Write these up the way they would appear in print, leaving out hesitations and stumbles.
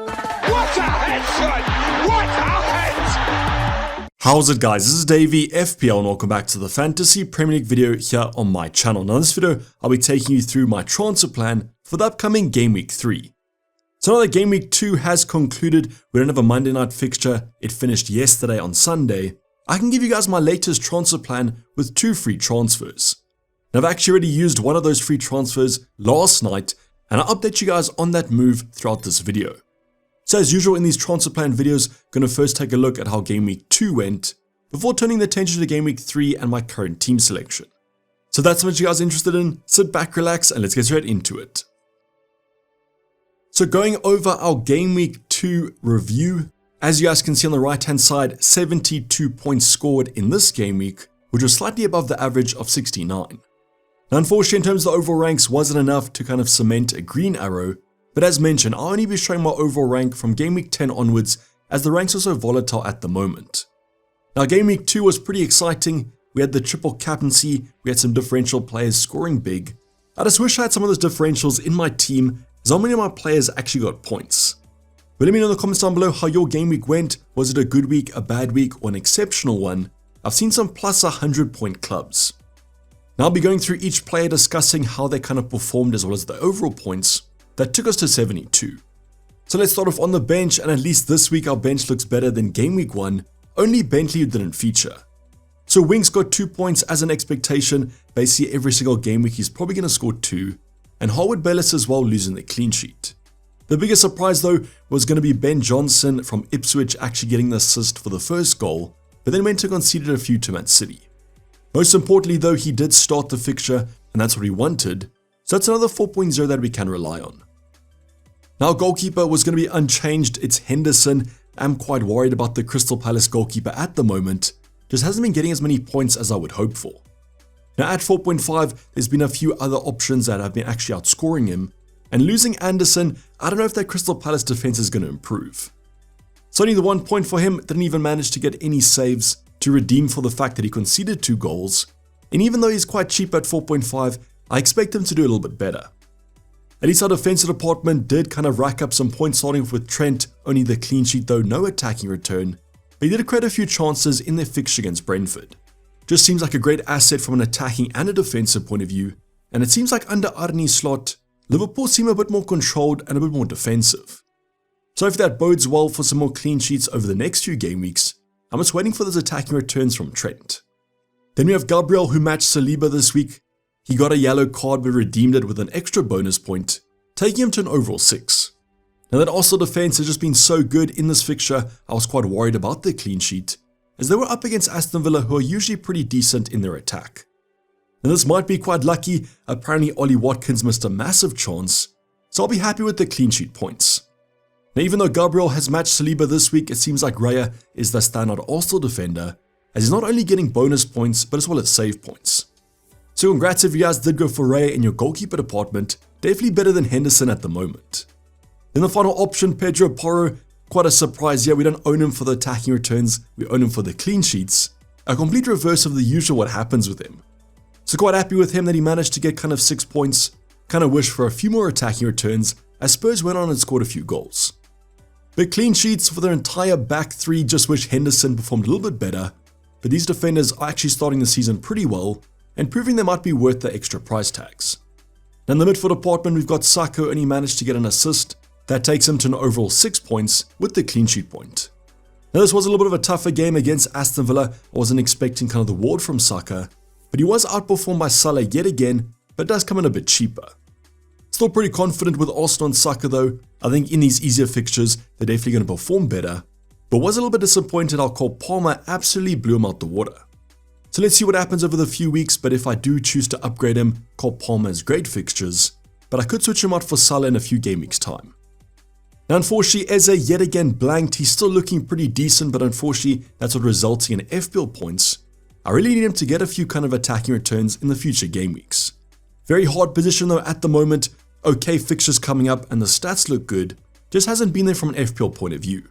What a headshot! What a head! How's it, guys? This is Dayvy, FPL, and welcome back to the Fantasy Premier League video here on my channel. Now in this video, I'll be taking you through my transfer plan for the upcoming Game Week 3. So now that Game Week 2 has concluded, we don't have a Monday night fixture, it finished yesterday on Sunday, I can give you guys my latest transfer plan with 2 free transfers. Now I've actually already used one of those free transfers last night, and I'll update you guys on that move throughout this video. So as usual in these transfer plan videos, I'm going to first take a look at how Game Week 2 went, before turning the attention to Game Week 3 and my current team selection. So if that's what you guys are interested in, sit back, relax, and let's get straight into it. So going over our Game Week 2 review, as you guys can see on the right hand side, 72 points scored in this game week, which was slightly above the average of 69. Now unfortunately in terms of the overall ranks wasn't enough to kind of cement a green arrow, but as mentioned I'll only be showing my overall rank from Game Week 10 onwards as the ranks are so volatile at the moment. Now Game Week 2 was pretty exciting, we had the triple captaincy, we had some differential players scoring big. I just wish I had some of those differentials in my team as how many of my players actually got points. But let me know in the comments down below how your game week went. Was it a good week, a bad week, or an exceptional one? I've seen some plus 100 point clubs. Now I'll be going through each player discussing how they kind of performed as well as the overall points that took us to 72. So let's start off on the bench, and at least this week our bench looks better than Game Week 1, only Bentley didn't feature. So Winks got 2 points as an expectation, basically every single game week he's probably going to score 2, and Harwood Bellis as well losing the clean sheet. The biggest surprise though was going to be Ben Johnson from Ipswich actually getting the assist for the first goal, but then went to conceded a few to Man City. Most importantly though, he did start the fixture, and that's what he wanted, so that's another 4.0 that we can rely on. Now goalkeeper was going to be unchanged, it's Henderson. I'm quite worried about the Crystal Palace goalkeeper at the moment, just hasn't been getting as many points as I would hope for. Now at 4.5, there's been a few other options that have been actually outscoring him, and losing Anderson, I don't know if that Crystal Palace defense is going to improve. So only the 1 point for him, didn't even manage to get any saves to redeem for the fact that he conceded 2 goals, and even though he's quite cheap at 4.5, I expect him to do a little bit better. At least our defensive department did kind of rack up some points, starting off with Trent, only the clean sheet though, no attacking return, but he did create a few chances in their fixture against Brentford. Just seems like a great asset from an attacking and a defensive point of view, and it seems like under Arne's slot, Liverpool seem a bit more controlled and a bit more defensive. So if that bodes well for some more clean sheets over the next few game weeks, I'm just waiting for those attacking returns from Trent. Then we have Gabriel who matched Saliba this week. He got a yellow card but redeemed it with an extra bonus point, taking him to an overall 6. Now that Arsenal defense has just been so good in this fixture, I was quite worried about their clean sheet, as they were up against Aston Villa who are usually pretty decent in their attack. Now this might be quite lucky, apparently Ollie Watkins missed a massive chance, so I'll be happy with the clean sheet points. Now even though Gabriel has matched Saliba this week, it seems like Raya is the standout Arsenal defender, as he's not only getting bonus points but as well as save points. So congrats if you guys did go for Raya in your goalkeeper department, definitely better than Henderson at the moment. Then the final option, Pedro Porro, quite a surprise here, we don't own him for the attacking returns, we own him for the clean sheets, a complete reverse of the usual what happens with him. So quite happy with him that he managed to get kind of 6 points, kind of wish for a few more attacking returns as Spurs went on and scored a few goals. But clean sheets for their entire back 3, just wish Henderson performed a little bit better, but these defenders are actually starting the season pretty well and proving they might be worth the extra price tags. Now in the midfield department we've got Saka, only managed to get an assist, that takes him to an overall 6 points with the clean sheet point. Now this was a little bit of a tougher game against Aston Villa, I wasn't expecting kind of the ward from Saka, but he was outperformed by Salah yet again, but does come in a bit cheaper. Still pretty confident with Arsenal and Saka though. I think in these easier fixtures, they're definitely going to perform better, but was a little bit disappointed how Cole Palmer absolutely blew him out the water. So let's see what happens over the few weeks, but if I do choose to upgrade him, Cole Palmer has great fixtures, but I could switch him out for Salah in a few game weeks time. Now unfortunately Eze yet again blanked, he's still looking pretty decent, but unfortunately that's what resulting in FPL points. I really need him to get a few kind of attacking returns in the future game weeks. Very hard position though at the moment, okay fixtures coming up and the stats look good, just hasn't been there from an FPL point of view.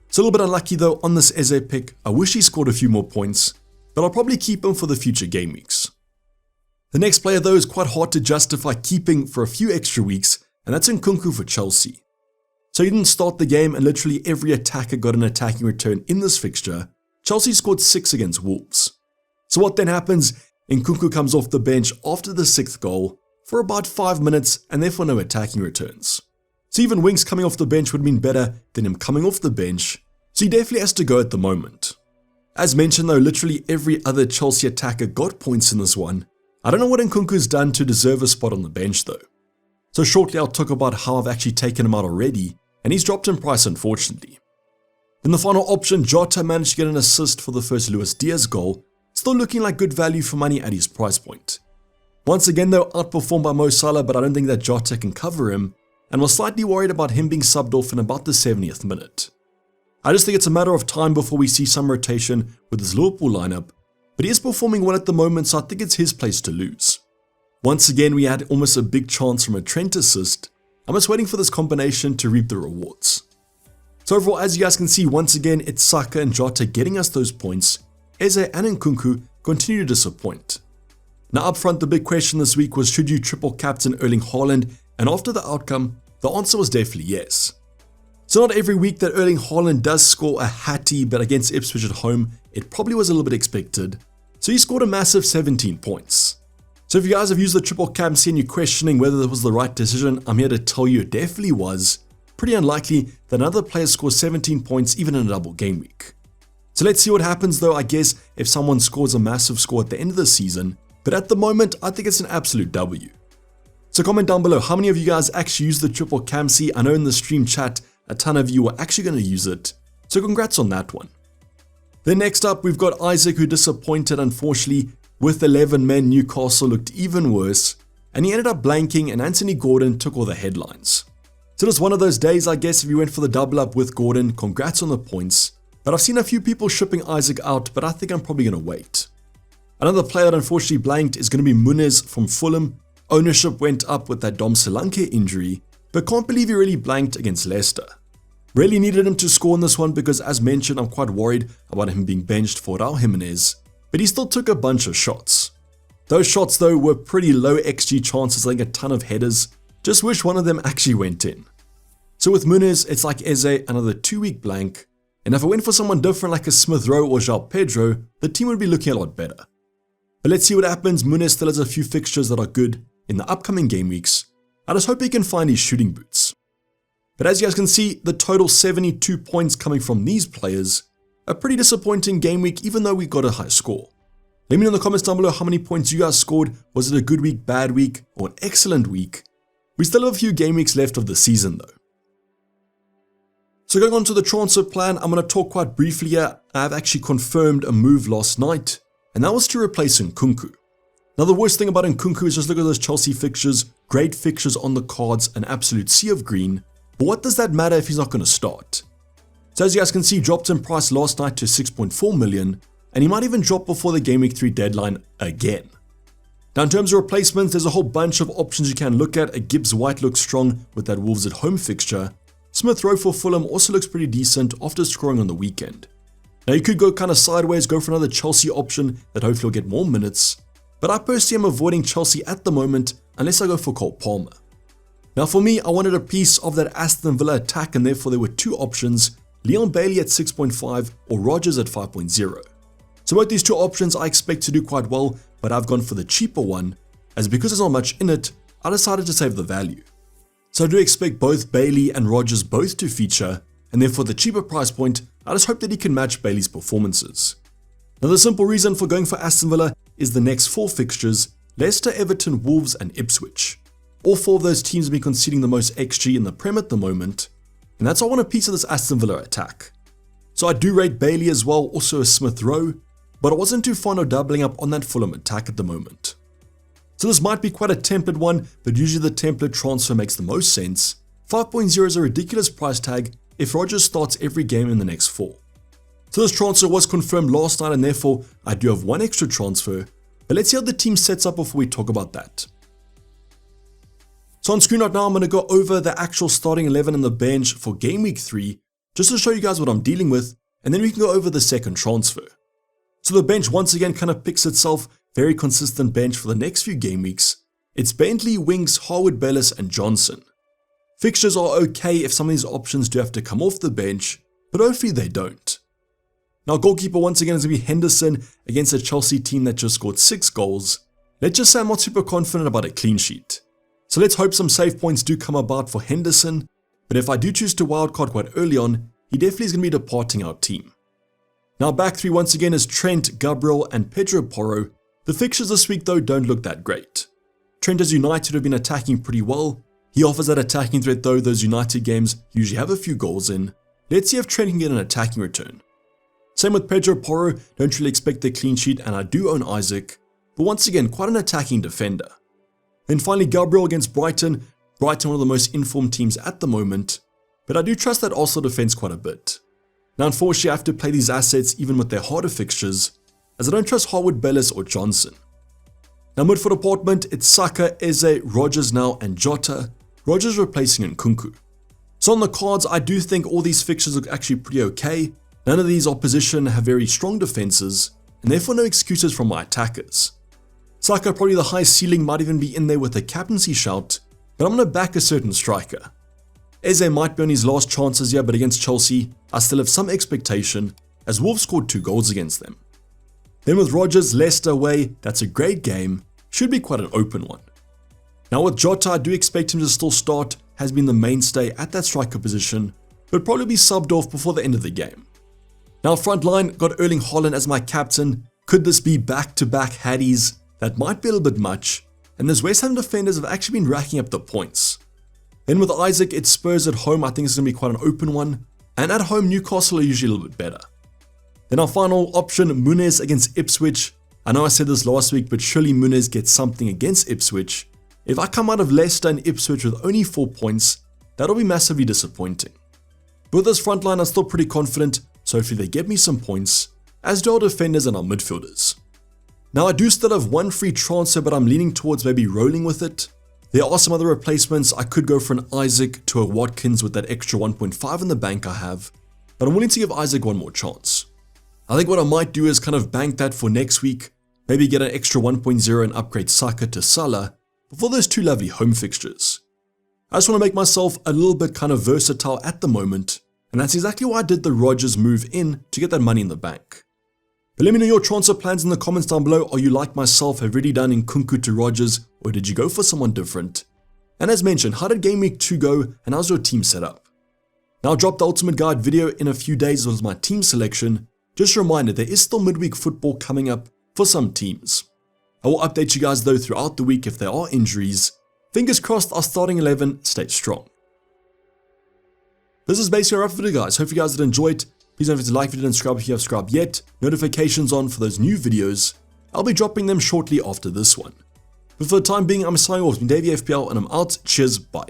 It's a little bit unlucky though on this Eze pick, I wish he scored a few more points, but I'll probably keep him for the future game weeks. The next player though is quite hard to justify keeping for a few extra weeks, and that's NKUNKU for Chelsea. So he didn't start the game and literally every attacker got an attacking return in this fixture. Chelsea scored 6 against Wolves. So what then happens? NKUNKU comes off the bench after the 6th goal for about 5 minutes and therefore no attacking returns. So even Winks coming off the bench would have been better than him coming off the bench, so he definitely has to go at the moment. As mentioned though, literally every other Chelsea attacker got points in this one. I don't know what NKUNKU's done to deserve a spot on the bench though. So shortly I'll talk about how I've actually taken him out already, and he's dropped in price unfortunately. Then the final option, Jota managed to get an assist for the first Luis Diaz goal, still looking like good value for money at his price point. Once again though, outperformed by Mo Salah, but I don't think that Jota can cover him, and was slightly worried about him being subbed off in about the 70th minute. I just think it's a matter of time before we see some rotation with his Liverpool lineup, but he is performing well at the moment, so I think it's his place to lose. Once again, we had almost a big chance from a Trent assist. I'm just waiting for this combination to reap the rewards. So overall, as you guys can see, once again, it's Saka and Jota getting us those points. Eze and NKUNKU continue to disappoint. Now up front, the big question this week was, should you triple captain Erling Haaland? And after the outcome, the answer was definitely yes. So not every week that Erling Haaland does score a hattie, but against Ipswich at home, it probably was a little bit expected. So he scored a massive 17 points. So if you guys have used the triple captaincy and you're questioning whether that was the right decision, I'm here to tell you it definitely was. Pretty unlikely that another player scores 17 points even in a double game week. So let's see what happens though, I guess, if someone scores a massive score at the end of the season, but at the moment, I think it's an absolute W. So comment down below, how many of you guys actually use the triple captaincy? I know in the stream chat, a ton of you were actually going to use it, so congrats on that one. Then next up, we've got Isaac, who disappointed unfortunately. With 11 men, Newcastle looked even worse, and he ended up blanking and Anthony Gordon took all the headlines. So it was one of those days, I guess, if you went for the double up with Gordon, congrats on the points. But I've seen a few people shipping Isaac out, but I think I'm probably going to wait. Another player that unfortunately blanked is going to be Muniz from Fulham. Ownership went up with that Dom Solanke injury, but can't believe he really blanked against Leicester. Really needed him to score in this one because, as mentioned, I'm quite worried about him being benched for Raul Jimenez, but he still took a bunch of shots. Those shots though were pretty low XG chances, like a ton of headers. Just wish one of them actually went in. So with Muniz, it's like Eze, another 2-week blank. And if I went for someone different like a Smith Rowe or João Pedro, the team would be looking a lot better. But let's see what happens. Muniz still has a few fixtures that are good in the upcoming game weeks. I just hope he can find his shooting boots. But as you guys can see, the total 72 points coming from these players. A pretty disappointing game week, even though we got a high score. Let me know in the comments down below how many points you guys scored. Was it a good week, bad week, or an excellent week? We still have a few game weeks left of the season though. So going on to the transfer plan, I'm going to talk quite briefly here. I have actually confirmed a move last night, and that was to replace NKUNKU. Now the worst thing about NKUNKU is just look at those Chelsea fixtures, great fixtures on the cards, an absolute sea of green. But what does that matter if he's not going to start? So as you guys can see, dropped in price last night to 6.4 million, and he might even drop before the Game Week 3 deadline again. Now in terms of replacements, there's a whole bunch of options you can look at. A Gibbs White looks strong with that Wolves at home fixture. Smith Rowe for Fulham also looks pretty decent after scoring on the weekend. Now you could go kind of sideways, go for another Chelsea option that hopefully will get more minutes, but I personally am avoiding Chelsea at the moment unless I go for Cole Palmer. Now for me, I wanted a piece of that Aston Villa attack, and therefore there were two options, Leon Bailey at 6.5 or Rodgers at 5.0. So both these two options I expect to do quite well, but I've gone for the cheaper one, as because there's not much in it, I decided to save the value. So I do expect both Bailey and Rodgers both to feature, and therefore the cheaper price point, I just hope that he can match Bailey's performances. Now the simple reason for going for Aston Villa is the next 4 fixtures, Leicester, Everton, Wolves and Ipswich. All 4 of those teams have been conceding the most XG in the Prem at the moment, and that's why I want a piece of this Aston Villa attack. So I do rate Bailey as well, also a Smith Rowe, but I wasn't too fond of doubling up on that Fulham attack at the moment. So this might be quite a template one, but usually the template transfer makes the most sense. 5.0 is a ridiculous price tag if Rodgers starts every game in the next 4. So this transfer was confirmed last night, and therefore I do have one extra transfer, but let's see how the team sets up before we talk about that. So on screen right now, I'm going to go over the actual starting 11 and the bench for Game Week 3, just to show you guys what I'm dealing with, and then we can go over the second transfer. So the bench once again kind of picks itself, very consistent bench for the next few game weeks. It's Bentley, Winks, Harwood, Bellis and Johnson. Fixtures are okay if some of these options do have to come off the bench, but hopefully they don't. Now goalkeeper once again is going to be Henderson against a Chelsea team that just scored 6 goals. Let's just say I'm not super confident about a clean sheet. So let's hope some save points do come about for Henderson, but if I do choose to wildcard quite early on, he definitely is going to be departing our team. Now back 3 once again is Trent, Gabriel and Pedro Porro. The fixtures this week though don't look that great. Trent as United have been attacking pretty well. He offers that attacking threat though, those United games usually have a few goals in. Let's see if Trent can get an attacking return. Same with Pedro Porro, don't really expect a clean sheet and I do own Isaac, but once again quite an attacking defender. Then finally Gabriel against Brighton. Brighton one of the most informed teams at the moment, but I do trust that Arsenal defense quite a bit. Now unfortunately I have to play these assets even with their harder fixtures, as I don't trust Harwood, Bellis or Johnson. Now mid for department, it's Saka, Eze, Rodgers now and Jota. Rodgers replacing NKUNKU. So on the cards, I do think all these fixtures look actually pretty okay. None of these opposition have very strong defenses, and therefore no excuses from my attackers. Saka probably the highest ceiling, might even be in there with a captaincy shout, but I'm going to back a certain striker. Eze might be on his last chances here, but against Chelsea, I still have some expectation, as Wolves scored 2 goals against them. Then with Rodgers, Leicester away, that's a great game, should be quite an open one. Now with Jota, I do expect him to still start, has been the mainstay at that striker position, but probably be subbed off before the end of the game. Now front line, got Erling Haaland as my captain. Could this be back-to-back Haddies? That might be a little bit much, and those West Ham defenders have actually been racking up the points. Then with Isaac, it's Spurs at home, I think it's going to be quite an open one, and at home Newcastle are usually a little bit better. Then our final option, Muniz against Ipswich. I know I said this last week, but surely Muniz gets something against Ipswich. If I come out of Leicester and Ipswich with only 4 points, that'll be massively disappointing. But with this front line, I'm still pretty confident, so hopefully they get me some points, as do our defenders and our midfielders. Now I do still have 1 free transfer, but I'm leaning towards maybe rolling with it. There are some other replacements. I could go for an Isaac to a Watkins with that extra 1.5 in the bank I have, but I'm willing to give Isaac one more chance. I think what I might do is kind of bank that for next week, maybe get an extra 1.0 and upgrade Saka to Salah before those 2 lovely home fixtures. I just want to make myself a little bit kind of versatile at the moment, and that's exactly why I did the Rodgers move in to get that money in the bank. But let me know your transfer plans in the comments down below. Are you like myself, have already done NKUNKU to Rodgers, or did you go for someone different? And as mentioned, how did Game Week 2 go, and how's your team set up? Now I'll drop the ultimate guide video in a few days with my team selection. Just a reminder, there is still midweek football coming up for some teams. I will update you guys though throughout the week if there are injuries. Fingers crossed our starting 11 stays strong. This is basically a wrap for the video, guys. Hope you guys did enjoy it. Please don't forget to like if you didn't subscribe if you have subscribed yet. Notifications on for those new videos. I'll be dropping them shortly after this one. But for the time being, I'm signing off. Dayvy FPL and I'm out. Cheers, bye.